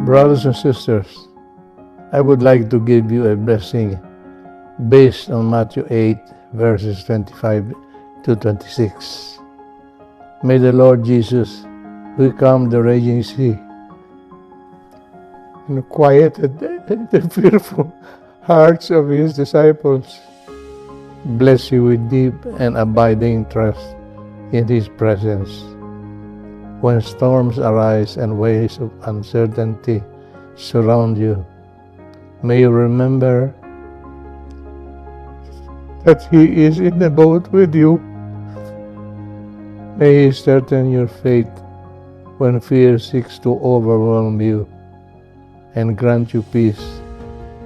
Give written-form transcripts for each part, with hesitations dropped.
Brothers and sisters, I would like to give you a blessing based on Matthew 8, verses 25 to 26. May the Lord Jesus, who calmed the raging sea and quieted the fearful hearts of his disciples, bless you with deep and abiding trust in his presence. When storms arise and waves of uncertainty surround you, may you remember that he is in the boat with you. May he strengthen your faith when fear seeks to overwhelm you and grant you peace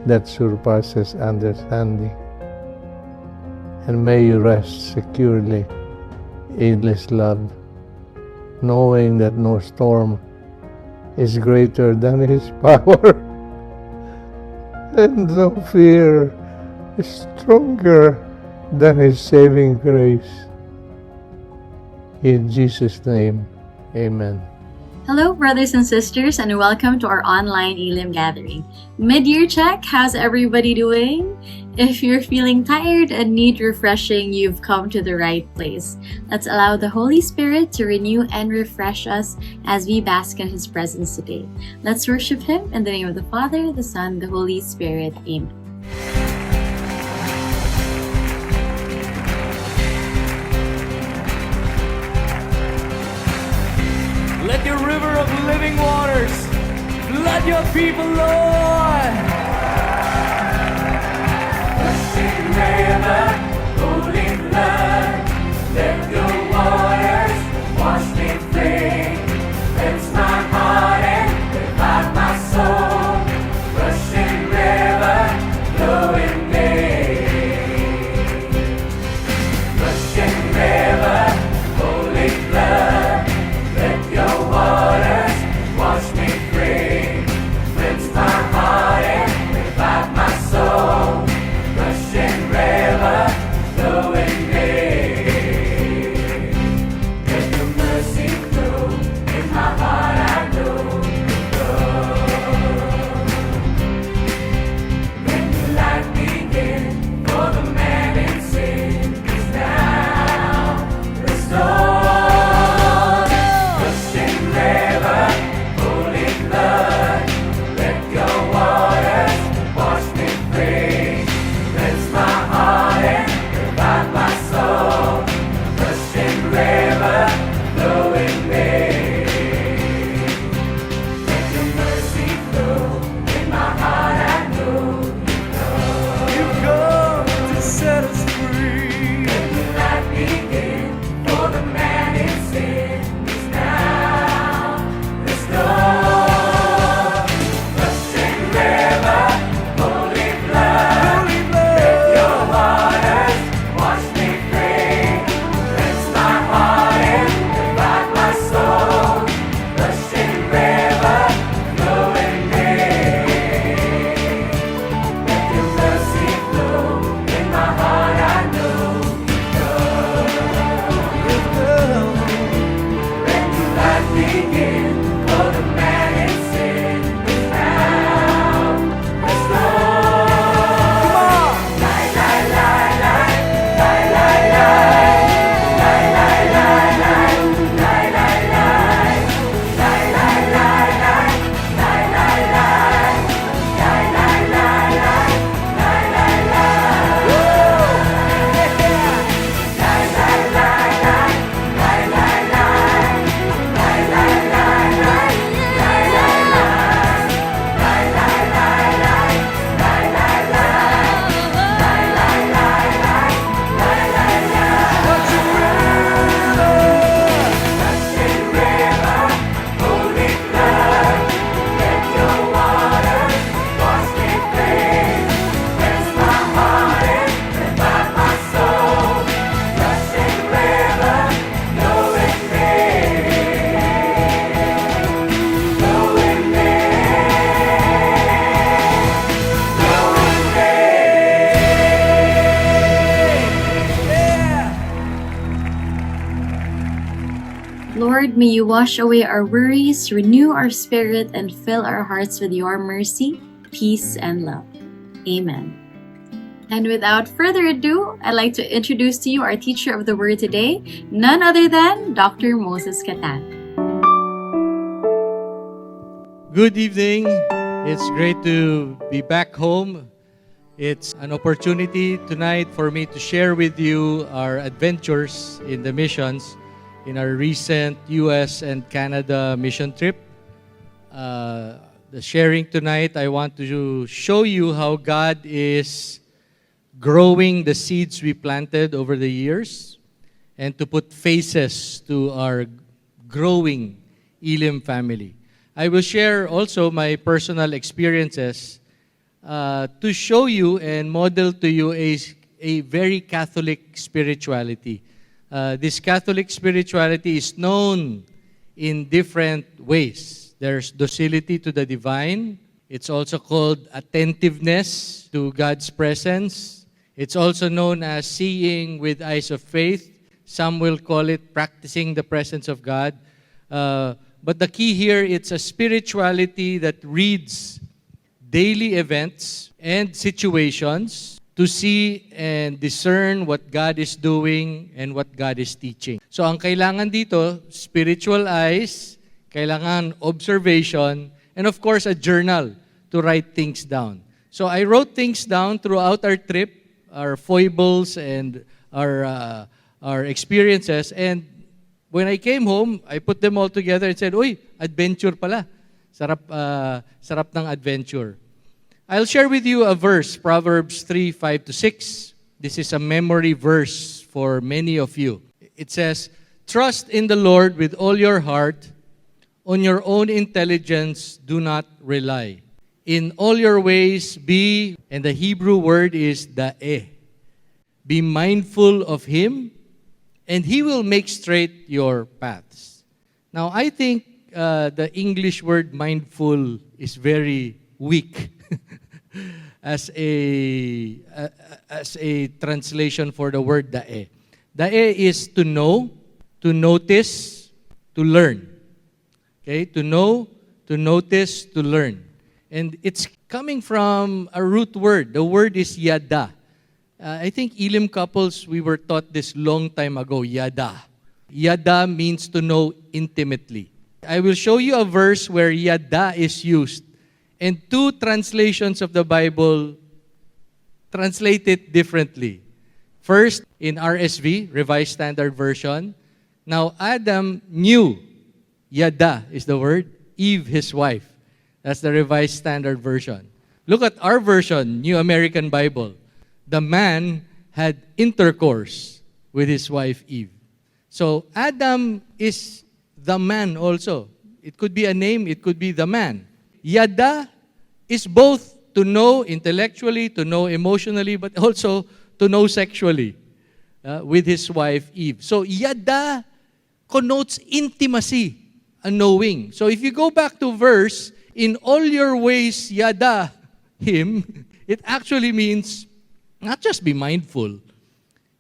that surpasses understanding. And may you rest securely in his love, knowing that no storm is greater than his power, and no fear is stronger than his saving grace. In Jesus' name, amen. Hello, brothers and sisters, and welcome to our online Elim gathering. Mid-year check, how's everybody doing? If you're feeling tired and need refreshing, you've come to the right place. Let's allow the Holy Spirit to renew and refresh us as we bask in His presence today. Let's worship Him in the name of the Father, the Son, the Holy Spirit. Amen. Let your river of living waters flood your people, Lord. Rushing river, holy flood, let your waters wash me free. Cleanse my heart and revive my soul. Rushing river, flow in me. Rushing river, holy flood, let your waters wash me free. Cleanse my heart and revive my soul. Rushing river, Lord, may you wash away our worries, renew our spirit, and fill our hearts with your mercy, peace, and love. Amen. And without further ado, I'd like to introduce to you our teacher of the word today, none other than Dr. Moses Catan. Good evening. It's great to be back home. It's an opportunity tonight for me to share with you our adventures in the missions in our recent US and Canada mission trip. The sharing tonight, I want to show you how God is growing the seeds we planted over the years and to put faces to our growing Elim family. I will share also my personal experiences to show you and model to you a very Catholic spirituality. This Catholic spirituality is known in different ways. There's docility to the divine. It's also called attentiveness to God's presence. It's also known as seeing with eyes of faith. Some will call it practicing the presence of God. But the key here, it's a spirituality that reads daily events and situations to see and discern what God is doing and what God is teaching. So ang kailangan dito, spiritual eyes, kailangan observation, and of course a journal to write things down. So I wrote things down throughout our trip, our foibles and our experiences, and when I came home, I put them all together and said, "Uy, adventure pala. Sarap ng adventure." I'll share with you a verse, Proverbs 3:5-6. This is a memory verse for many of you. It says, "Trust in the Lord with all your heart. On your own intelligence, do not rely. In all your ways be," and the Hebrew word is da'eh. "Be mindful of Him, and He will make straight your paths." Now, I think the English word mindful is very weak as a translation for the word da'eh. Da'eh is to know, to notice, to learn. Okay? To know, to notice, to learn. And it's coming from a root word. The word is yada. I think Elim couples, we were taught this long time ago, yada. Yada means to know intimately. I will show you a verse where yada is used. And two translations of the Bible translate it differently. First, in RSV, Revised Standard Version. Now, Adam knew, yada is the word, Eve, his wife. That's the Revised Standard Version. Look at our version, New American Bible. The man had intercourse with his wife Eve. So Adam is the man also. It could be a name, it could be the man. Yada is both to know intellectually, to know emotionally, but also to know sexually with his wife Eve. So yada connotes intimacy, a knowing. So if you go back to verse, in all your ways, yada Him, it actually means not just be mindful.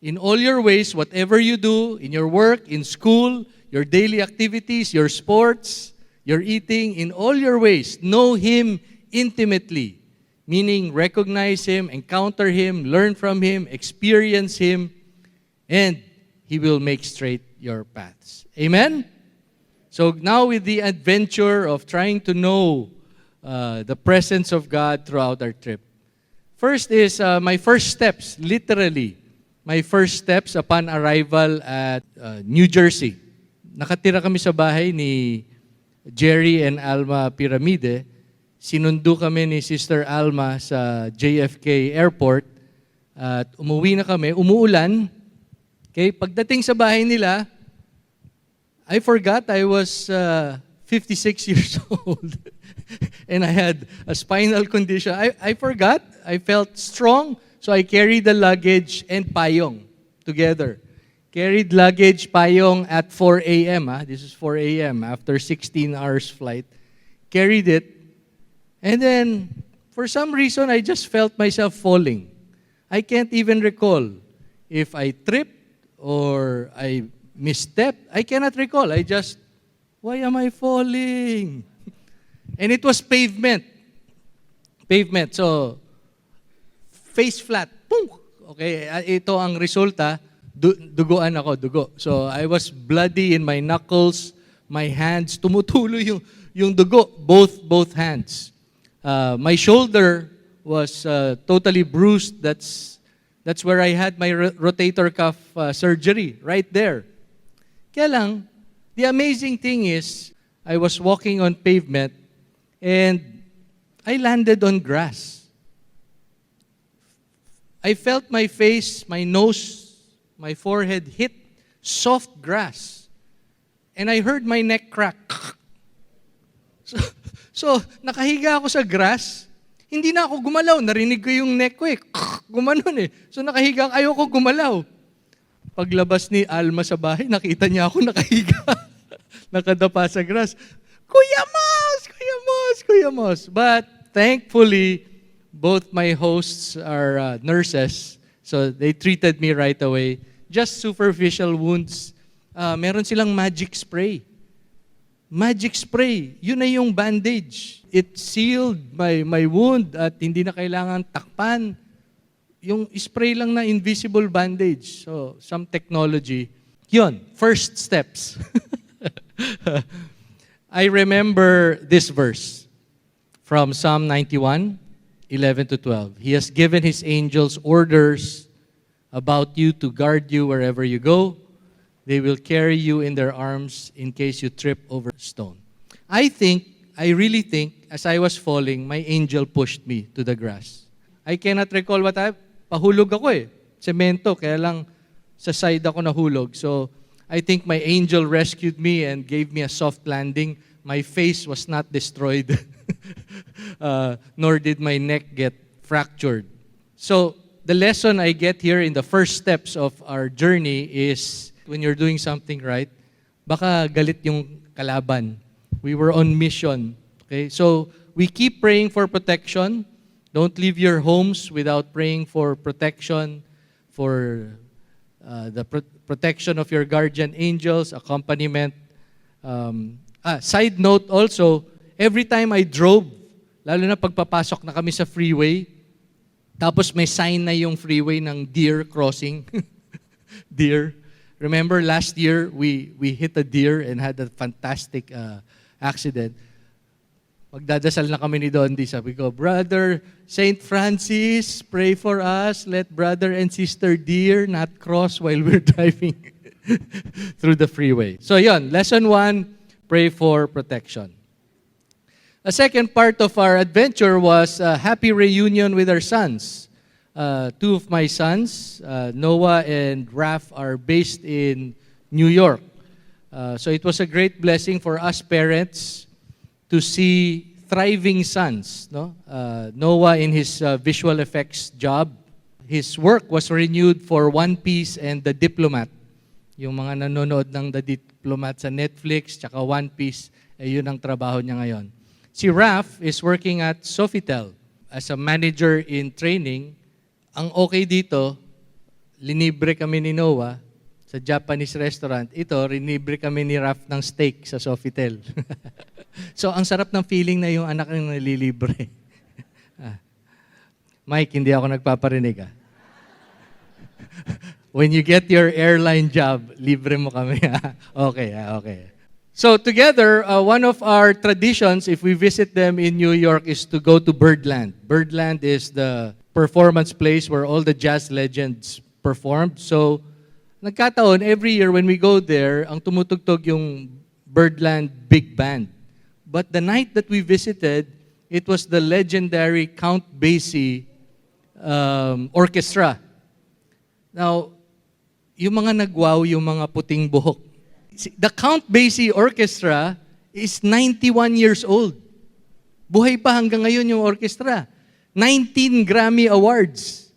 In all your ways, whatever you do, in your work, in school, your daily activities, your sports, your eating, in all your ways, know Him intimately. Meaning, recognize Him, encounter Him, learn from Him, experience Him, and He will make straight your paths. Amen? So now with the adventure of trying to know the presence of God throughout our trip. First is my first steps, literally. My first steps upon arrival at New Jersey. Nakatira kami sa bahay ni Jerry and Alma Piramide. Sinundo kami ni Sister Alma sa JFK Airport. At umuwi na kami, umuulan. Okay, pagdating sa bahay nila, I forgot I was 56 years old and I had a spinal condition. I forgot. I felt strong, so I carried the luggage and payong together. Carried luggage, payong at 4 a.m. This is 4 a.m. after 16 hours flight. Carried it. And then, for some reason, I just felt myself falling. I can't even recall if I tripped or I misstep? I cannot recall. Why am I falling? And it was pavement. Pavement. So, face flat. Punk! Okay, ito ang resulta. Duguan ako, dugo. So, I was bloody in my knuckles, my hands. Tumutulo yung dugo, both hands. My shoulder was totally bruised. That's where I had my rotator cuff surgery, right there. Kaya lang, the amazing thing is, I was walking on pavement and I landed on grass. I felt my face, my nose, my forehead hit soft grass. And I heard my neck crack. So nakahiga ako sa grass, hindi na ako gumalaw. Narinig ko yung neck ko Gumanon eh. So nakahiga, ayoko gumalaw. Paglabas ni Alma sa bahay, nakita niya ako nakahiga. Nakadapa sa grass. Kuya Mos! But thankfully, both my hosts are nurses, so they treated me right away. Just superficial wounds. Meron silang magic spray. Magic spray, yun na yung bandage. It sealed my wound at hindi na kailangan takpan. Yung spray lang na invisible bandage. So, some technology. Yun, first steps. I remember this verse from Psalm 91, 11 to 12. He has given His angels orders about you to guard you wherever you go. They will carry you in their arms in case you trip over a stone. I really think, as I was falling, my angel pushed me to the grass. I cannot recall pahulog ako Semento, kaya lang sa side ako nahulog. So, I think my angel rescued me and gave me a soft landing. My face was not destroyed, nor did my neck get fractured. So, the lesson I get here in the first steps of our journey is when you're doing something right, baka galit yung kalaban. We were on mission. Okay? So, we keep praying for protection. Don't leave your homes without praying for protection, for the protection of your guardian angels, accompaniment. Side note also, every time I drove, lalo na pagpapasok na kami sa freeway, tapos may sign na yung freeway ng deer crossing. Deer. Remember last year, we hit a deer and had a fantastic accident. Magdadasal na kami ni Dondi. Sabi ko, Brother St. Francis, pray for us. Let brother and sister deer not cross while we're driving through the freeway. So yon, lesson 1, pray for protection. A second part of our adventure was a happy reunion with our sons. Two of my sons, Noah and Raph, are based in New York. So it was a great blessing for us parents to see thriving sons. No? Noah in his visual effects job, his work was renewed for One Piece and The Diplomat. Yung mga nanonood ng The Diplomat sa Netflix, tsaka One Piece, yun ang trabaho niya ngayon. Si Raph is working at Sofitel as a manager in training. Ang okay dito, linibre kami ni Noah sa Japanese restaurant. Ito, linibre kami ni Raph ng steak sa Sofitel. So, ang sarap ng feeling na yung anak ng nalilibre. Mike, hindi ako nagpaparinig. When you get your airline job, libre mo kami. Okay. So, together, one of our traditions, if we visit them in New York, is to go to Birdland. Birdland is the performance place where all the jazz legends performed. So, nagkataon, every year when we go there, ang tumutugtog yung Birdland Big Band. But the night that we visited, it was the legendary Count Basie Orchestra. Now, yung mga nagwaw, yung mga puting buhok. The Count Basie Orchestra is 91 years old. Buhay pa hanggang ngayon yung orchestra. 19 Grammy Awards.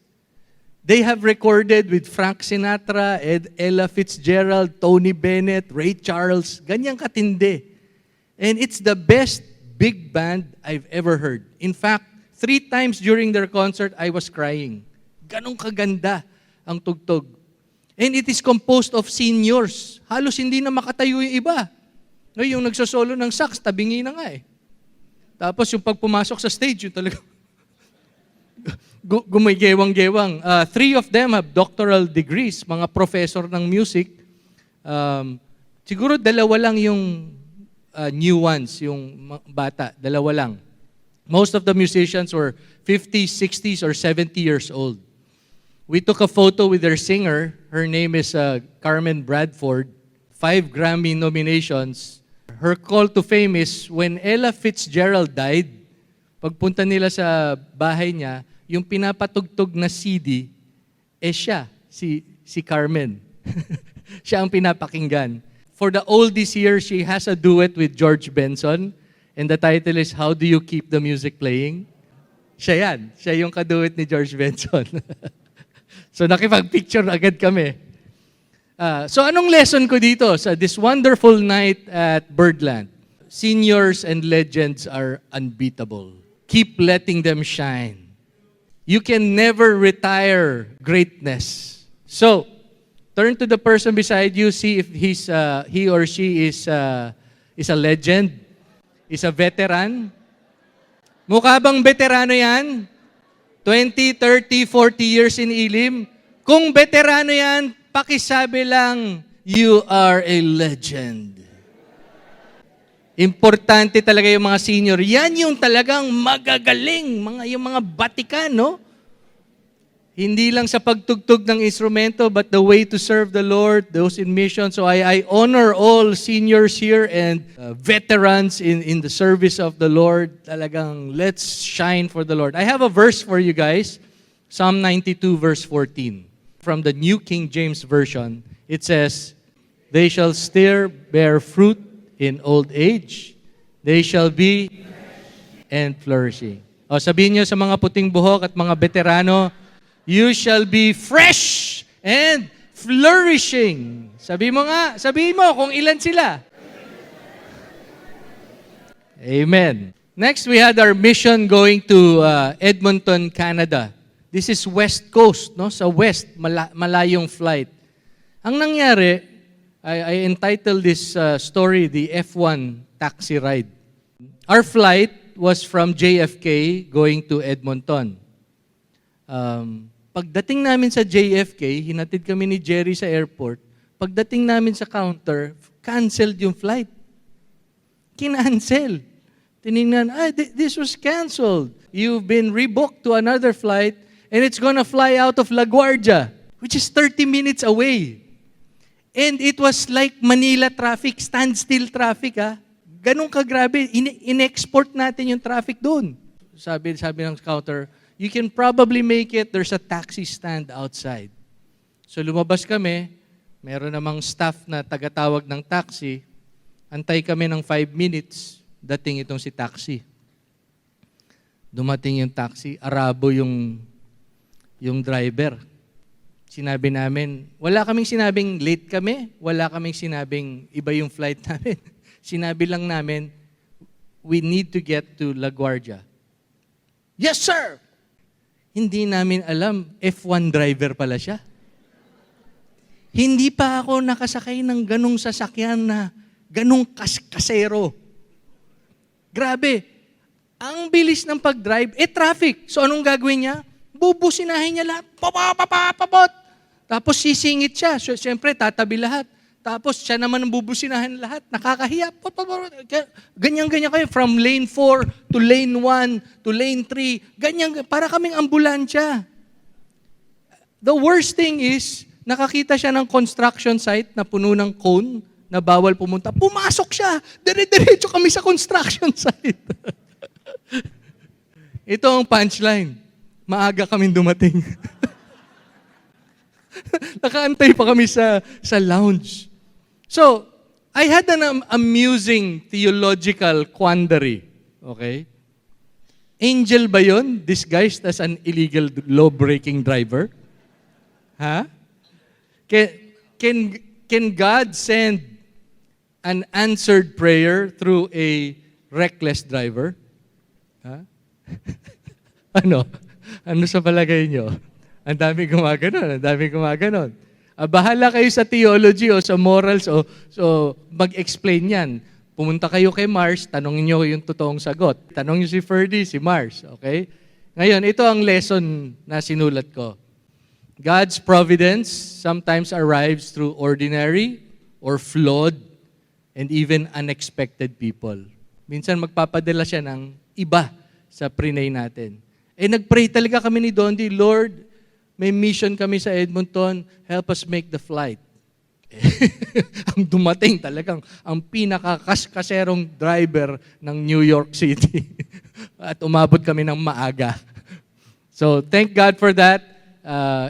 They have recorded with Frank Sinatra, Ella Fitzgerald, Tony Bennett, Ray Charles. Ganyang katindi. And it's the best big band I've ever heard. In fact, 3 times during their concert, I was crying. Ganong kaganda ang tugtog. And it is composed of seniors. Halos hindi na makatayo yung iba. No, yung nagsosolo ng sax, tabingi na nga eh. Tapos yung pag pumasok sa stage, yung talaga gumigewang-gewang. 3 of them have doctoral degrees, mga professor ng music. Siguro 2 lang yung new ones, yung bata. 2 lang. Most of the musicians were 50s, 60s, or 70 years old. We took a photo with their singer. Her name is Carmen Bradford. 5 Grammy nominations. Her call to fame is when Ella Fitzgerald died, pagpunta nila sa bahay niya, yung pinapatugtog na CD, siya, si Carmen. Siya ang pinapakinggan. For the oldies here, she has a duet with George Benson, and the title is How Do You Keep the Music Playing? Siya yan. Siya yung kaduet ni George Benson. So nakipag-picture agad kami. So anong lesson ko dito sa this wonderful night at Birdland? Seniors and legends are unbeatable. Keep letting them shine. You can never retire greatness. So, turn to the person beside you, see if he or she is a legend, is a veteran. Mukha bang veterano yan? 20, 30, 40 years in Elim? Kung veterano yan, pakisabi lang, you are a legend. Importante talaga yung mga senior. Yan yung talagang magagaling, yung mga batikan, no? Hindi lang sa pagtugtog ng instrumento, but the way to serve the Lord, those in mission. So I honor all seniors here and veterans in the service of the Lord. Talagang let's shine for the Lord. I have a verse for you guys. Psalm 92 verse 14. From the New King James Version, it says, they shall still bear fruit in old age. They shall be and flourishing. O sabihin nyo sa mga puting buhok at mga veterano, you shall be fresh and flourishing. Sabi mo kung ilan sila. Amen. Next, we had our mission going to Edmonton, Canada. This is West Coast, no? Sa West, malayong flight. Ang nangyari, I entitled this story, the F1 taxi ride. Our flight was from JFK going to Edmonton. Pagdating namin sa JFK, hinatid kami ni Jerry sa airport. Pagdating namin sa counter, canceled yung flight. Kinancel. Tinignan, this was canceled. You've been rebooked to another flight and it's gonna fly out of LaGuardia, which is 30 minutes away. And it was like Manila traffic, standstill traffic, ha? Ganun kagrabe. In-export natin yung traffic doon. Sabi ng counter, you can probably make it. There's a taxi stand outside. So lumabas kami, meron namang staff na tagatawag ng taxi. Antay kami ng 5 minutes, dating itong si taxi. Dumating yung taxi, Arabo yung driver. Sinabi namin, wala kaming sinabing late kami, wala kaming sinabing iba yung flight namin. Sinabi lang namin, we need to get to LaGuardia. Yes, sir! Hindi namin alam, F1 driver pala siya. Hindi pa ako nakasakay ng ganong sasakyan na ganong kasero. Grabe. Ang bilis ng pag-drive, traffic. So anong gagawin niya? Bubusinahin niya lahat. Papapapapapot. Tapos sisingit siya. So, siyempre, tatabi lahat. Tapos siya naman ang bubusinahin lahat. Nakakahiya. Ganyan-ganyan kayo. From lane 4 to lane 1 to lane 3. Ganyan. Para kaming ambulansya. The worst thing is, nakakita siya ng construction site na puno ng cone na bawal pumunta. Pumasok siya. Dire-diretso kami sa construction site. Ito ang punchline. Maaga kaming dumating. Nakaantay pa kami sa lounge. So, I had an amusing theological quandary. Okay? Angel ba yun? Disguised as an illegal law-breaking driver? Ha? Can God send an answered prayer through a reckless driver? Ha? Ano sa palagay nyo? Ang dami gumaganon. Bahala kayo sa theology o sa morals o so mag-explain yan. Pumunta kayo kay Mars, tanongin nyo yung totoong sagot. Tanongin nyo si Ferdy, si Mars. Okay? Ngayon, ito ang lesson na sinulat ko. God's providence sometimes arrives through ordinary or flawed and even unexpected people. Minsan magpapadala siya ng iba sa prinay natin. Nag-pray talaga kami ni Dondi, Lord, may mission kami sa Edmonton, help us make the flight. Ang dumating talagang ang pinakakaserong driver ng New York City. At umabot kami ng maaga. So thank God for that.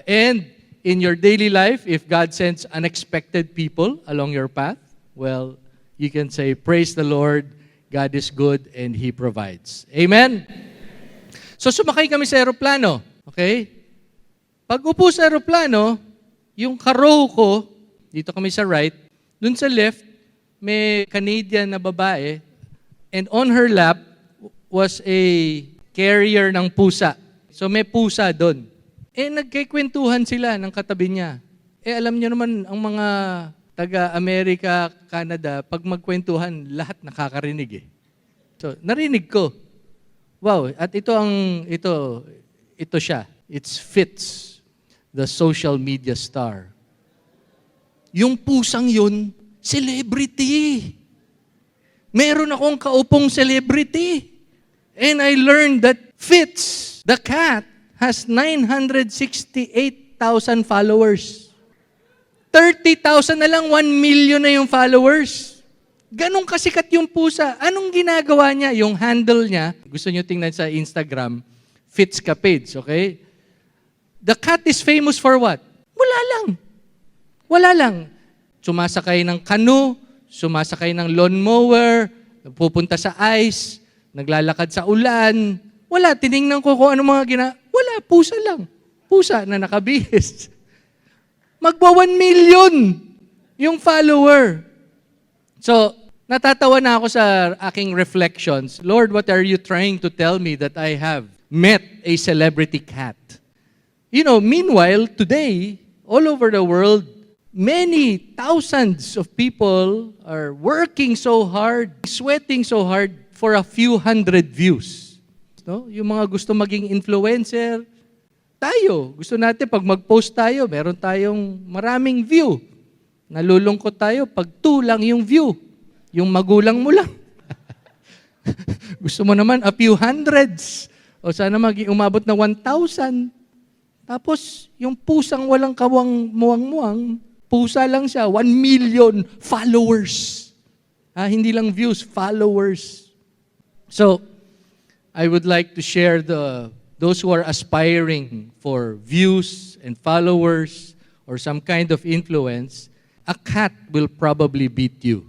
And in your daily life, if God sends unexpected people along your path, well, you can say, praise the Lord, God is good and He provides. Amen? So sumakay kami sa aeroplano. Okay? Pag upo sa aeroplano, yung ka-row ko, dito kami sa right, dun sa left, may Canadian na babae, and on her lap was a carrier ng pusa. So may pusa doon. Nagkikwentuhan sila ng katabi niya. Alam niyo naman, ang mga taga-Amerika, Canada, pag magkwentuhan, lahat nakakarinig eh. So, narinig ko. Wow, at ito siya. It's Fitz, the social media star. Yung pusang yun, celebrity. Meron akong kaupong celebrity. And I learned that Fitz, the cat, has 968,000 followers. 30,000 na lang, 1 million na yung followers. Ganong kasikat yung pusa. Anong ginagawa niya? Yung handle niya, gusto niyo tingnan sa Instagram, Fitz Capades, okay? The cat is famous for what? Wala lang. Wala lang. Sumasakay ng canoe, sumasakay ng lawnmower, pupunta sa ice, naglalakad sa ulan. Wala, tiningnan ko kung ano mga wala, pusa lang. Pusa na nakabihis. Magwa 1 million yung follower. So, natatawa na ako sa aking reflections. Lord, what are you trying to tell me that I have met a celebrity cat? You know, meanwhile, today, all over the world, many thousands of people are working so hard, sweating so hard for a few hundred views. No? Yung mga gusto maging influencer, tayo. Gusto natin pag mag-post tayo, meron tayong maraming view. Nalulungkot tayo pag 2 lang yung view. Yung magulang mo lang. Gusto mo naman a few hundreds. O sana umabot na 1,000. Tapos, yung pusang walang kawang muwang-muwang, pusa lang siya, 1 million followers. Hindi lang views, followers. So, I would like to share those who are aspiring for views and followers or some kind of influence, a cat will probably beat you.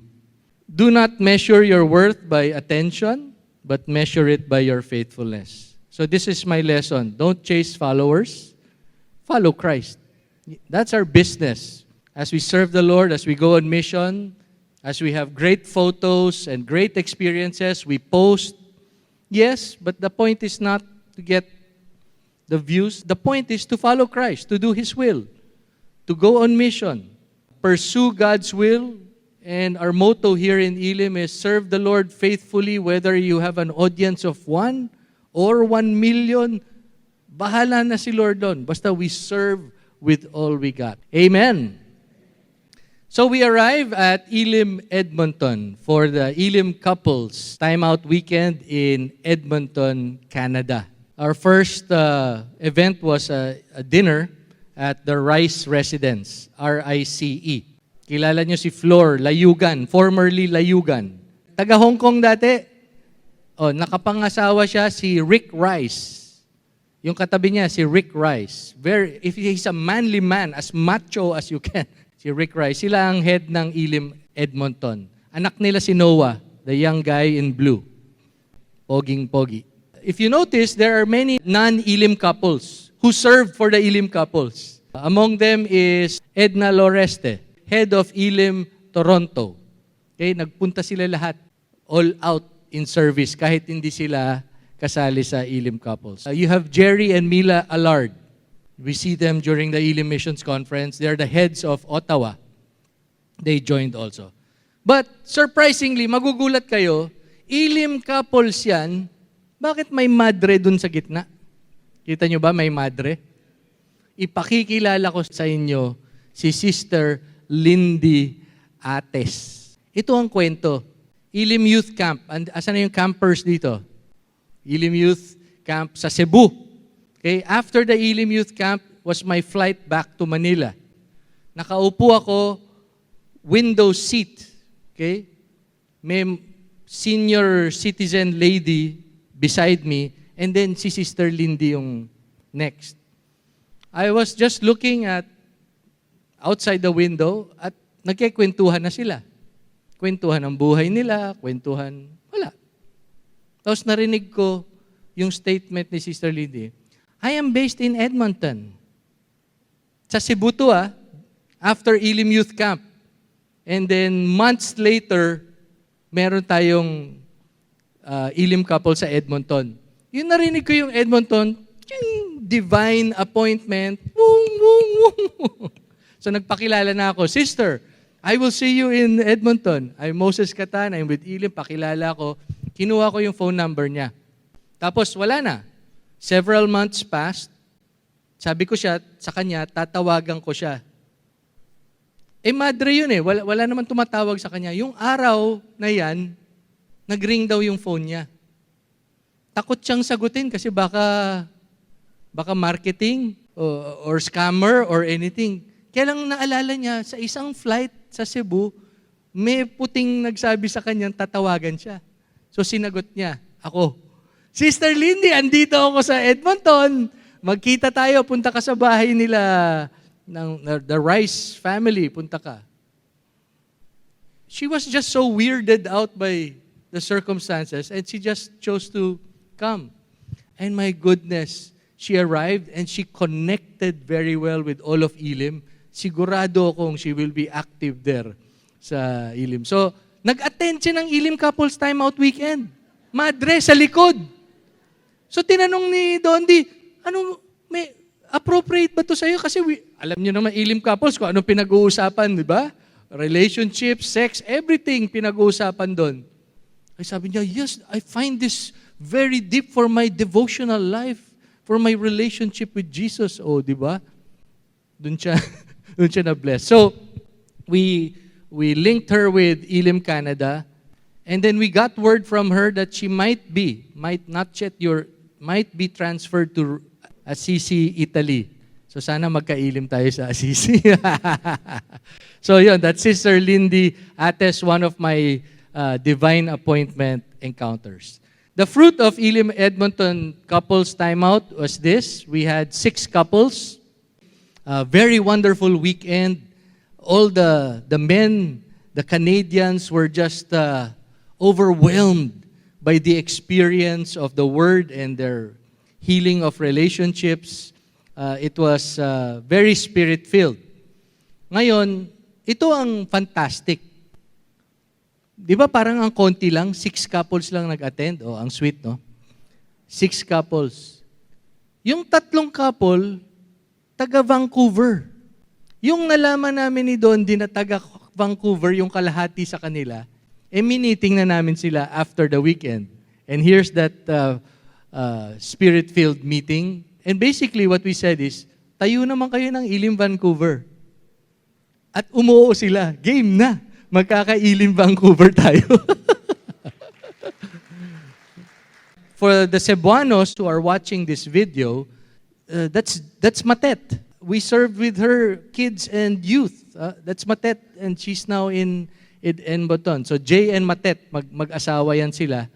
Do not measure your worth by attention, but measure it by your faithfulness. So this is my lesson. Don't chase followers. Follow Christ. That's our business. As we serve the Lord, as we go on mission, as we have great photos and great experiences, we post. Yes, but the point is not to get the views. The point is to follow Christ, to do His will, to go on mission, pursue God's will. And our motto here in Elim is serve the Lord faithfully, whether you have an audience of 1 or 1 million. Bahala na si Lord doon. Basta we serve with all we got. Amen. So we arrive at Elim, Edmonton for the Elim Couples Time Out Weekend in Edmonton, Canada. Our first event was a dinner at the Rice Residence, R-I-C-E. Kilala nyo si Flor Layugan, formerly Layugan. Taga Hong Kong dati. Nakapangasawa siya si Rick Rice. Yung katabi niya, si Rick Rice. If he's a manly man, as macho as you can. Si Rick Rice. Sila ang head ng Elim, Edmonton. Anak nila si Noah, the young guy in blue. Poging-pogi. If you notice, there are many non-Elim couples who served for the Elim couples. Among them is Edna Loreste, head of Elim, Toronto. Okay, nagpunta sila lahat all out in service kahit hindi sila kasali sa Elim couples. You have Jerry and Mila Allard. We see them during the Elim Missions Conference. They are the heads of Ottawa. They joined also. But surprisingly, magugulat kayo, Elim couples yan, bakit may madre dun sa gitna? Kita nyo ba may madre? Ipakikilala ko sa inyo si Sister Lindy Ates. Ito ang kwento. Elim Youth Camp. Asan na yung campers dito? Elim Youth Camp sa Cebu. Okay? After the Elim Youth Camp was my flight back to Manila. Nakaupo ako, window seat. Okay? May senior citizen lady beside me, and then si Sister Lindy yung next. I was just looking at outside the window at nagkikwentuhan na sila. Kwentuhan ng buhay nila, kwentuhan, wala. Tapos narinig ko yung statement ni Sister Lindy, I am based in Edmonton. Sa Cebu to after Elim Youth Camp. And then months later, meron tayong Elim couple sa Edmonton. Yung narinig ko yung Edmonton, yung divine appointment, boom, boom, boom. So nagpakilala na ako, Sister, I will see you in Edmonton. I'm Moses Catan, I'm with Elim, pakilala ko. Kinuha ko yung phone number niya. Tapos wala na. Several months passed. Sabi ko siya, sa kanya, tatawagan ko siya. Madre yun wala naman tumatawag sa kanya. Yung araw na yan, nag-ring daw yung phone niya. Takot siyang sagutin kasi baka marketing or scammer or anything. Kaya lang naalala niya, sa isang flight sa Cebu, may puting nagsabi sa kanya, tatawagan siya. So sinagot niya, ako, Sister Lindy, andito ako sa Edmonton. Magkita tayo, punta ka sa bahay nila, the Rice family, punta ka. She was just so weirded out by the circumstances and she just chose to come. And my goodness, she arrived and she connected very well with all of Elim. Sigurado akong she will be active there sa Elim. So, nag-attend siya ng Elim Couples Time Out Weekend. Madre, sa likod. So, tinanong ni Dondi, may appropriate ba to sa'yo? Kasi alam niyo naman, Elim Couples, kung anong pinag-uusapan, di ba? Relationship, sex, everything pinag-uusapan doon. Ay sabi niya, yes, I find this very deep for my devotional life, for my relationship with Jesus. Oh, di ba? Doon siya na-bless. So, we linked her with Elim Canada, and then we got word from her that she might be transferred to Assisi, Italy. So sana magka-Elim tayo sa Assisi. So yun, that's Sister Lindy Ates, one of my divine appointment encounters. The fruit of Elim Edmonton Couples Timeout was this. We had 6 couples. Very wonderful weekend. All the men, the Canadians were just overwhelmed by the experience of the Word and their healing of relationships. It was very Spirit-filled. Ngayon, ito ang fantastic. Di ba parang ang konti lang, 6 couples lang nag-attend? Oh, ang sweet, no? 6 couples. Yung 3 couple, taga Vancouver. Yung nalaman namin ni Dondi na taga Vancouver, yung kalahati sa kanila, miniting na namin sila after the weekend. And here's that Spirit-filled meeting. And basically what we said is, tayo naman kayo ng Elim Vancouver. At umuo sila. Game na. Magkaka-Elim Vancouver tayo. For the Cebuanos who are watching this video, that's Matet. We served with her kids and youth. That's Matet, and she's now in Edmonton. So Jay and Matet, mag-asawa yan sila.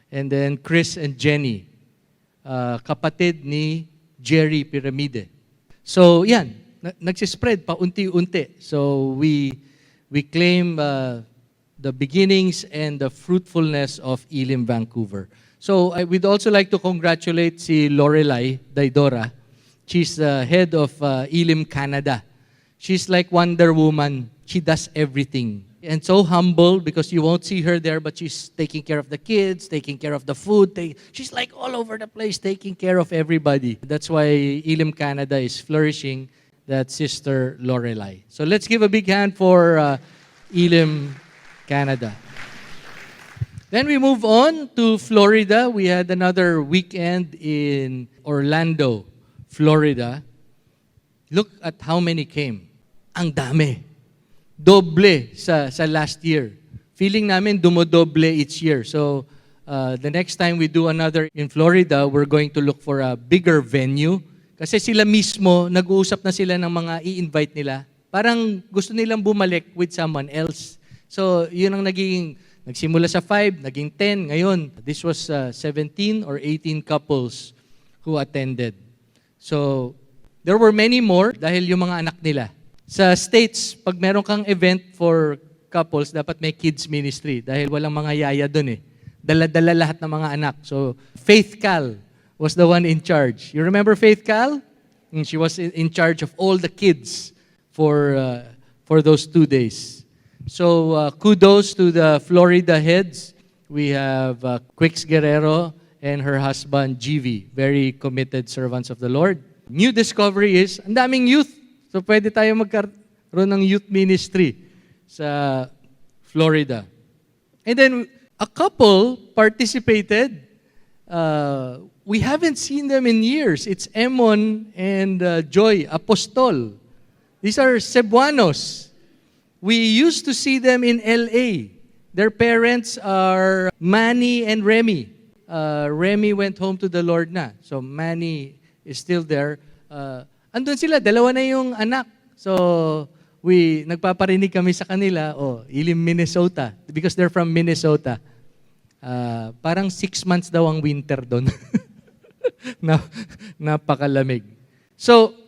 And then Chris and Jenny, kapatid ni Jerry Piramide. So yan, nagsispread pa unti-unti. So we claim the beginnings and the fruitfulness of Elim Vancouver. So I would also like to congratulate si Lorelai Daidora. She's the head of Elim Canada. She's like Wonder Woman. She does everything and so humble because you won't see her there, but she's taking care of the kids, taking care of the food. She's like all over the place, taking care of everybody. That's why Elim Canada is flourishing, that Sister Lorelai. So let's give a big hand for Elim Canada. Then we move on to Florida. We had another weekend in Orlando, Florida. Look at how many came. Ang dami. Doble sa last year. Feeling namin dumodoble each year. So the next time we do another in Florida, we're going to look for a bigger venue. Kasi sila mismo, nag-uusap na sila ng mga i-invite nila. Parang gusto nilang bumalik with someone else. So yun ang nagsimula sa 5, naging 10. Ngayon, this was 17 or 18 couples who attended. So there were many more dahil yung mga anak nila. Sa States, pag meron kang event for couples, dapat may kids ministry dahil walang mga yaya dun eh. Dala-dala lahat ng mga anak. So, Faith Cal was the one in charge. You remember Faith Cal? She was in charge of all the kids for those 2 days. So, kudos to the Florida heads. We have Quix Guerrero and her husband, GV. Very committed servants of the Lord. New discovery is, ang daming youth. So pwede tayo magkaroon ng youth ministry sa Florida. And then, a couple participated. We haven't seen them in years. It's Emon and Joy Apostol. These are Cebuanos. We used to see them in LA. Their parents are Manny and Remy. Remy went home to the Lord na. So Manny is still there. Andun sila, dalawa na yung anak. So, nagpaparinig kami sa kanila, Elim, Minnesota. Because they're from Minnesota. Parang 6 months daw ang winter doon. Napakalamig. So,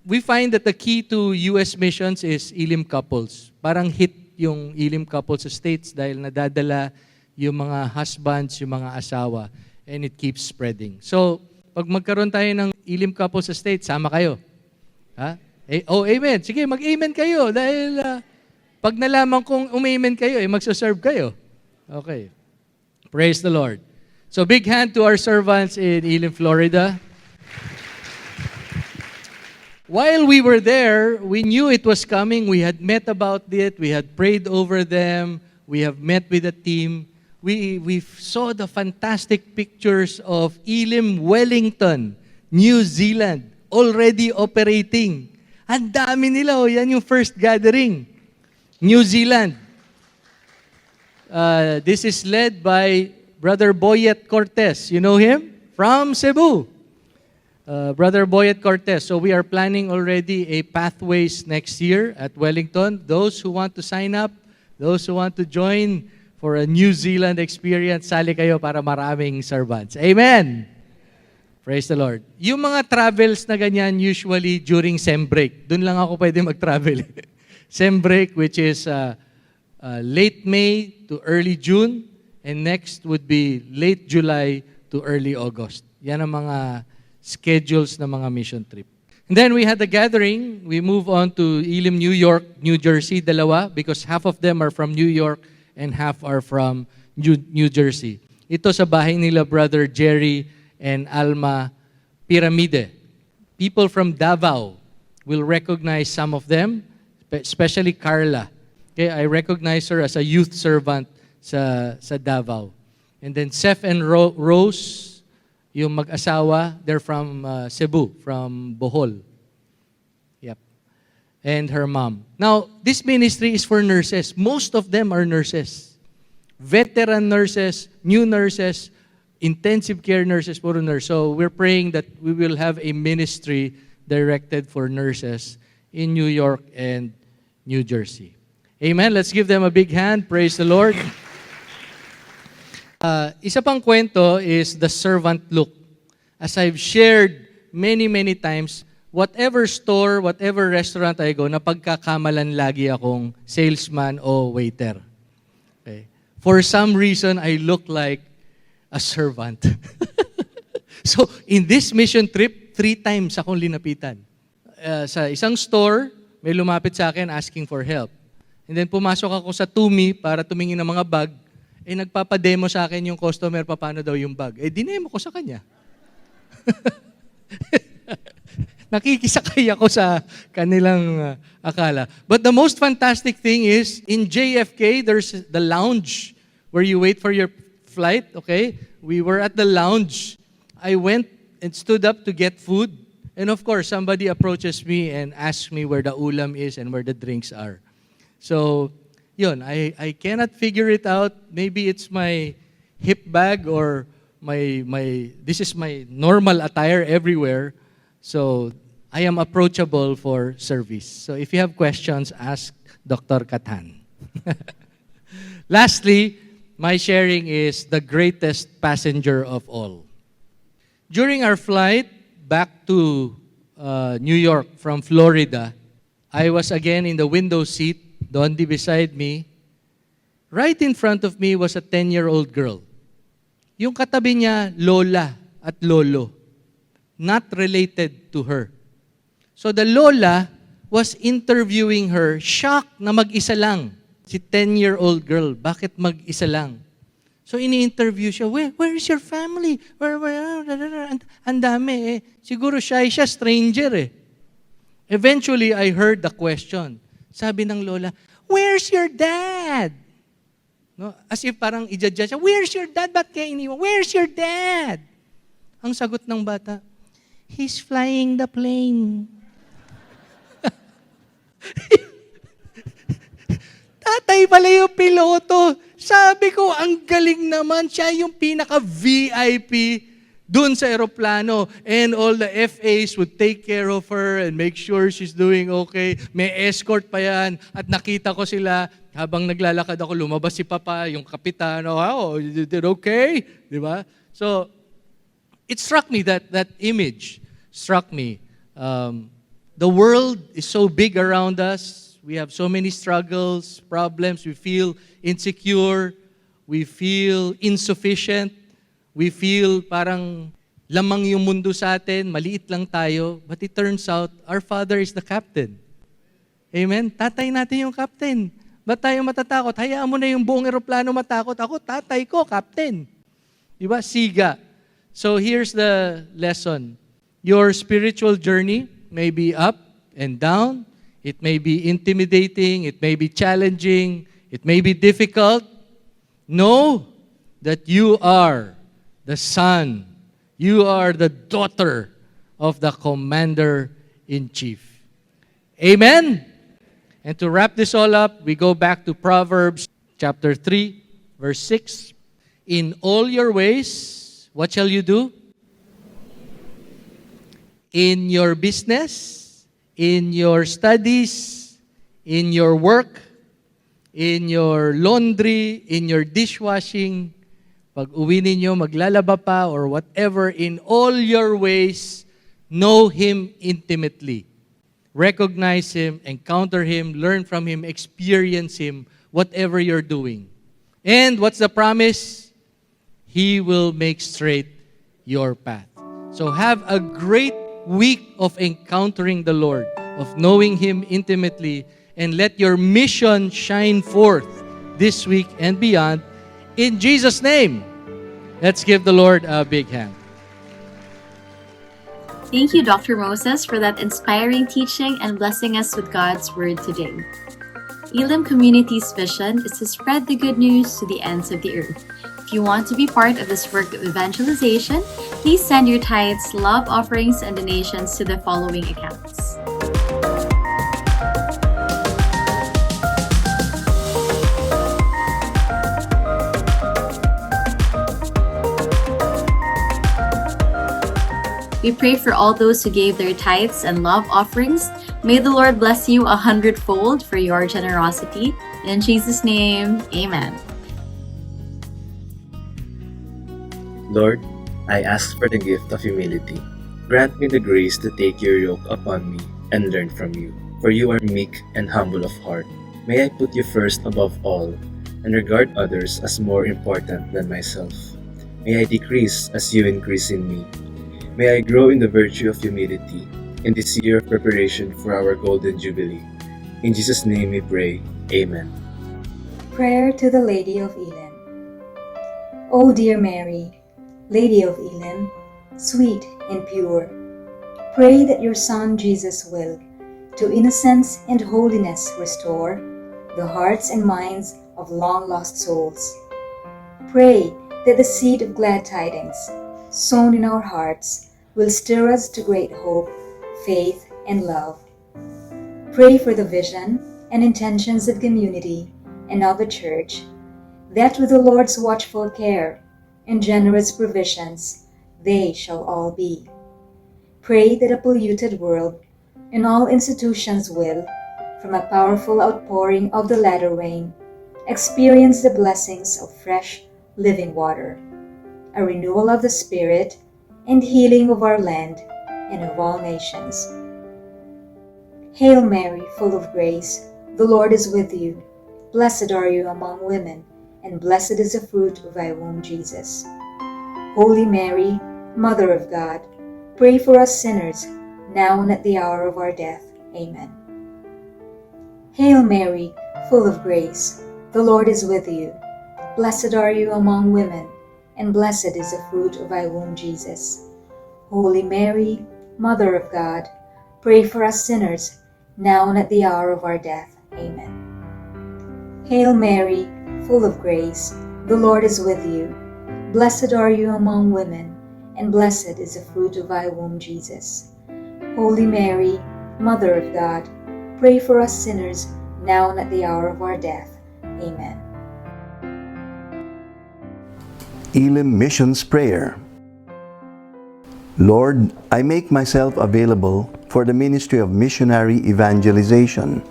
we find that the key to U.S. missions is Elim couples. Parang hit yung Elim couples sa States dahil nadadala yung mga husbands, yung mga asawa. And it keeps spreading. So, pag magkaroon tayo ng Elim couple sa States, sama kayo. Ha? Amen. Sige, mag-amen kayo. Dahil pag nalaman kong umamen kayo, magsaserve kayo. Okay. Praise the Lord. So big hand to our servants in Elim, Florida. While we were there, we knew it was coming. We had met about it. We had prayed over them. We have met with the team. We saw the fantastic pictures of Elim Wellington, New Zealand, already operating. Ang dami nila, yan yung first gathering. New Zealand. This is led by Brother Boyet Cortez. You know him? From Cebu. Brother Boyet Cortez. So we are planning already a pathways next year at Wellington. Those who want to sign up, those who want to join for a New Zealand experience, sali kayo para maraming servants. Amen! Praise the Lord. Yung mga travels na ganyan, usually during SEM break. Doon lang ako pwede mag-travel. SEM break, which is late May to early June, and next would be late July to early August. Yan ang mga schedules ng mga mission trip. And then we had the gathering. We move on to Elim, New York, New Jersey, dalawa, because half of them are from New York and half are from New Jersey. Ito sa bahay nila, Brother Jerry and Alma Piramide. People from Davao will recognize some of them, especially Carla. Okay, I recognize her as a youth servant sa Davao. And then Seth and Rose, yung mag-asawa, they're from Cebu, from Bohol. Yep. And her mom. Now, this ministry is for nurses. Most of them are nurses. Veteran nurses, new nurses, intensive care nurses, puro nurse. So we're praying that we will have a ministry directed for nurses in New York and New Jersey. Amen. Let's give them a big hand. Praise the Lord. Isa pang kwento is the servant look. As I've shared many times, whatever store, whatever restaurant I go, napagkakamalan lagi akong salesman o waiter. Okay. For some reason, I look like a servant. So, in this mission trip, 3 times akong linapitan. Sa isang store, may lumapit sa akin asking for help. And then pumasok ako sa Tumi para tumingin ng mga bag. Nagpapademo sa akin yung customer paano daw yung bag. Dinemo ko sa kanya. Nakikisakay ako sa kanilang akala. But the most fantastic thing is, in JFK, there's the lounge where you wait for your flight, okay? We were at the lounge. I went and stood up to get food. And of course, somebody approaches me and asks me where the ulam is and where the drinks are. So, yun, I cannot figure it out. Maybe it's my hip bag or this is my normal attire everywhere. So, I am approachable for service. So, if you have questions, ask Dr. Katan. Lastly, my sharing is the greatest passenger of all. During our flight back to New York from Florida, I was again in the window seat, Dondi beside me. Right in front of me was a 10-year-old girl. Yung katabi niya, lola at lolo. Not related to her. So the lola was interviewing her, shocked na mag-isa lang. Si 10-year-old girl, bakit mag-isa lang? So ini-interview siya, where is your family? Where? Ang dami Siguro siya stranger Eventually, I heard the question. Sabi ng lola, where's your dad? No? As if parang i-judge siya, where's your dad? Ba't kaya iniwan? Where's your dad? Ang sagot ng bata, he's flying the plane. Tatay pala yung piloto. Sabi ko, ang galing naman. Siya yung pinaka-VIP dun sa aeroplano. And all the FAs would take care of her and make sure she's doing okay. May escort pa yan. At nakita ko sila, habang naglalakad ako, lumabas si Papa, yung kapitan. Oh, you did okay? Di ba? So, it struck me, that image struck me. The world is so big around us. We have so many struggles, problems. We feel insecure. We feel insufficient. We feel parang lamang yung mundo sa atin, maliit lang tayo. But it turns out, our Father is the captain. Amen? Tatay natin yung captain. Ba't tayo matatakot? Hayaan mo na yung buong eroplano matakot. Ako, tatay ko, captain. Diba? Siga. So here's the lesson. Your spiritual journey may be up and down. It may be intimidating. It may be challenging. It may be difficult. Know that you are the son. You are the daughter of the Commander-in-Chief. Amen? And to wrap this all up, we go back to Proverbs chapter 3, verse 6. In all your ways, what shall you do? In your business, in your studies, in your work, in your laundry, in your dishwashing, pag uwi ninyo, maglalaba pa, or whatever, in all your ways, know Him intimately. Recognize Him, encounter Him, learn from Him, experience Him, whatever you're doing. And what's the promise? He will make straight your path. So have a great week of encountering the Lord, of knowing Him intimately, and let your mission shine forth this week and beyond. In Jesus' name, let's give the Lord a big hand. Thank you, Dr. Moses, for that inspiring teaching and blessing us with God's Word today. Elim Community's vision is to spread the good news to the ends of the earth. If you want to be part of this work of evangelization, please send your tithes, love offerings, and donations to the following accounts. We pray for all those who gave their tithes and love offerings. May the Lord bless you 100-fold for your generosity. In Jesus' name, amen. Lord, I ask for the gift of humility. Grant me the grace to take your yoke upon me and learn from you. For you are meek and humble of heart. May I put you first above all and regard others as more important than myself. May I decrease as you increase in me. May I grow in the virtue of humility in this year of preparation for our Golden Jubilee. In Jesus' name we pray. Amen. Prayer to the Lady of Elim. O dear Mary, Lady of Elim, sweet and pure, pray that your Son Jesus will to innocence and holiness restore the hearts and minds of long-lost souls. Pray that the seed of glad tidings sown in our hearts will stir us to great hope, faith, and love. Pray for the vision and intentions of community and of the Church, that with the Lord's watchful care and generous provisions they shall all be. Pray that a polluted world and all institutions will, from a powerful outpouring of the latter rain, experience the blessings of fresh, living water, a renewal of the Spirit, and healing of our land and of all nations. Hail Mary, full of grace, the Lord is with you. Blessed are you among women, and blessed is the fruit of thy womb, Jesus. Holy Mary, Mother of God, pray for us sinners, now and at the hour of our death. Amen. Hail Mary, full of grace, the Lord is with you. Blessed are you among women, and blessed is the fruit of thy womb, Jesus. Holy Mary, Mother of God, pray for us sinners, now and at the hour of our death. Amen. Hail Mary, full of grace, the Lord is with you. Blessed are you among women, and blessed is the fruit of thy womb, Jesus. Holy Mary, Mother of God, pray for us sinners, now and at the hour of our death. Amen. Elim Missions Prayer. Lord, I make myself available for the ministry of missionary evangelization,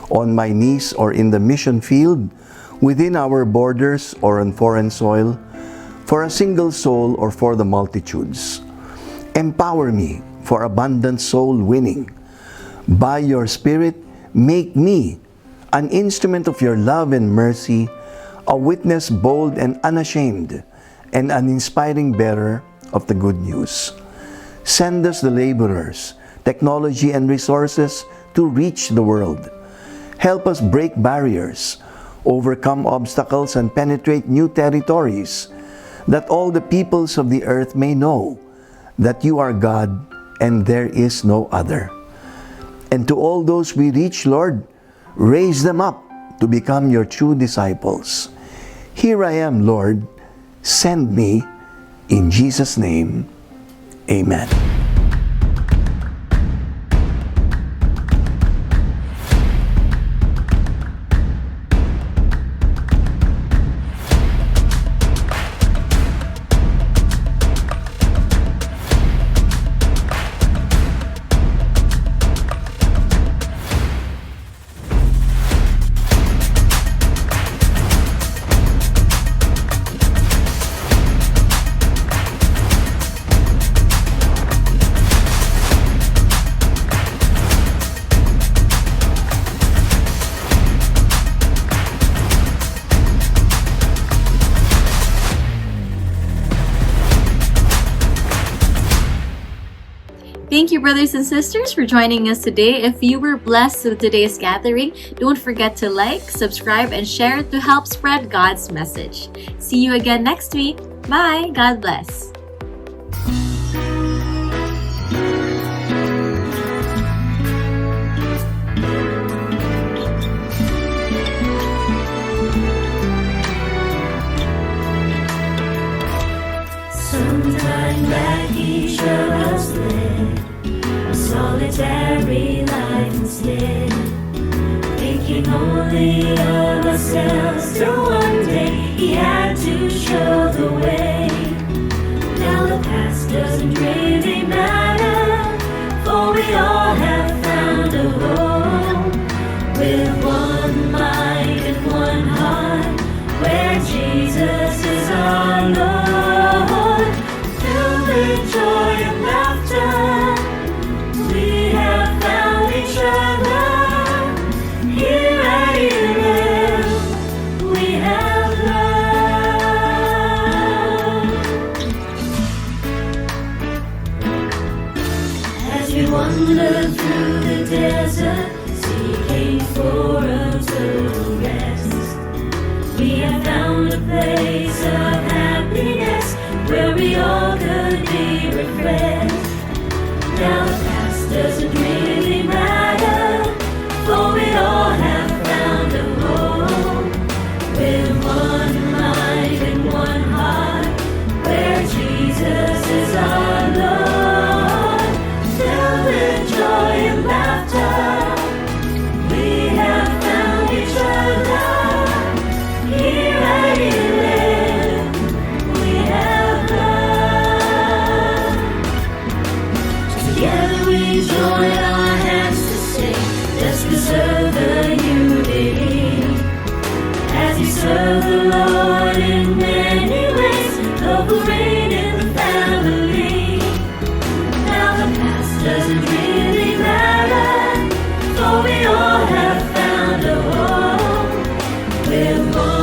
on my knees or in the mission field, within our borders or on foreign soil, for a single soul or for the multitudes. Empower me for abundant soul winning. By your Spirit, make me an instrument of your love and mercy, a witness bold and unashamed, and an inspiring bearer of the good news. Send us the laborers, technology, and resources to reach the world. Help us break barriers, overcome obstacles, and penetrate new territories, that all the peoples of the earth may know that you are God and there is no other. And to all those we reach, Lord, raise them up to become your true disciples. Here I am, Lord. Send me. In Jesus' name, amen. Thank you, brothers and sisters, for joining us today. If you were blessed with today's gathering, don't forget to like, subscribe, and share to help spread God's message. See you again next week. Bye. God bless. Sometime back each of us lived a solitary life instead, thinking only of ourselves, till one day he had to show the way. Now the past doesn't really matter, for we all have found a home, with one mind and one heart, where Jesus is our Lord. Filled with joy and laughter, we have found each other. Here at Elim, we have love. As we wander through the desert, seeking for a a place of happiness where we all could be refreshed. Now the past doesn't really matter, for we all have found a home with one mind and one heart, where Jesus is our Lord. Filled with joy and laughter, we have found each other. Here at Elim, we have love. Together we join our hands to sing, let's preserve the unity. As we serve the Lord in many ways, love will reign in the family. Now the past doesn't really matter, for we all have found a home with one